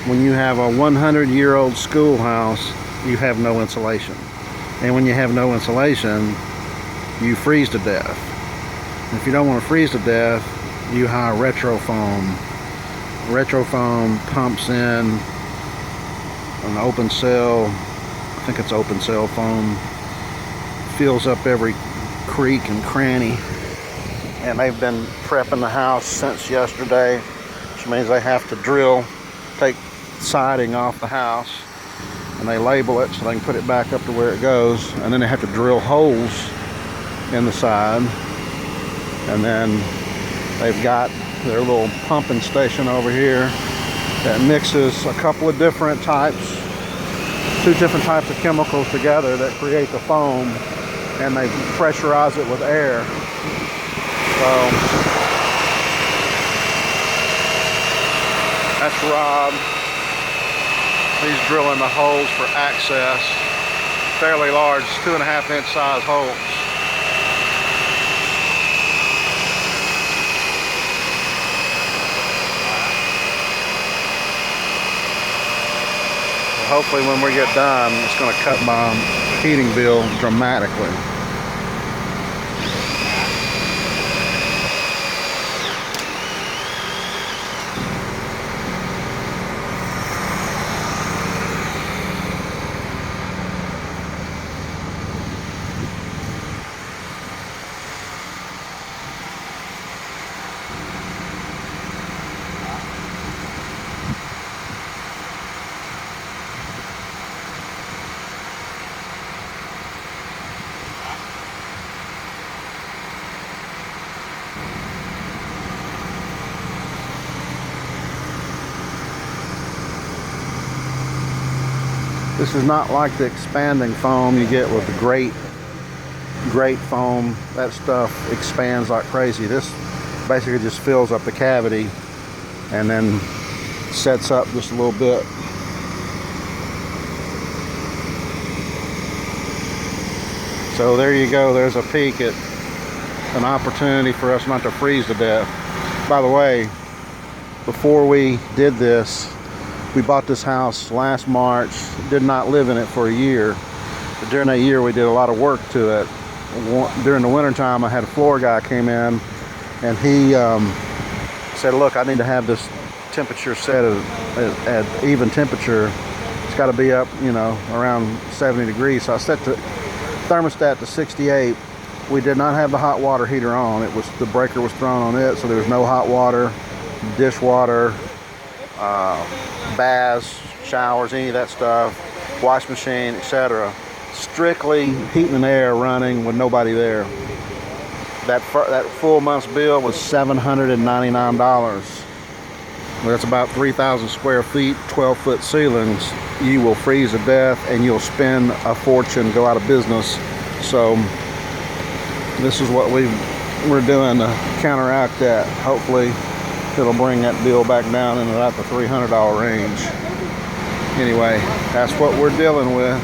when you have a 100-year-old schoolhouse, you have no insulation. And when you have no insulation, you freeze to death. If you don't want to freeze to death, you hire retro foam. Retro foam pumps in an open cell, I think it's open cell foam, fills up every creek and cranny. And they've been prepping the house since yesterday, which means they have to take siding off the house, and they label it so they can put it back up to where it goes, and then they have to drill holes in the side, and then they've got their little pumping station over here that mixes a couple of different types, 2 different types of chemicals together that create the foam, and they pressurize it with air. So that's Rob. He's drilling the holes for access. Fairly large, 2.5-inch size holes. Hopefully when we get done, it's going to cut my heating bill dramatically. This is not like the expanding foam you get with the grate foam. That stuff expands like crazy. This basically just fills up the cavity and then sets up just a little bit. So there you go. There's a peek at an opportunity for us not to freeze to death. By the way, before we did this, we bought this house last March, did not live in it for a year. But during that year, we did a lot of work to it. During the winter time, I had a floor guy came in, and he said, look, I need to have this temperature set at even temperature. It's got to be up, around 70 degrees. So I set the thermostat to 68. We did not have the hot water heater on. The breaker was thrown on it, so there was no hot water, dishwater, baths, showers, any of that stuff, wash machine, etc. Strictly heating and air running with nobody there. That full month's bill was $799. Well, that's about 3,000 square feet, 12-foot ceilings. You will freeze to death and you'll spend a fortune, go out of business. So this is what we're doing to counteract that. Hopefully it'll bring that bill back down into about the $300 range. Anyway, that's what we're dealing with.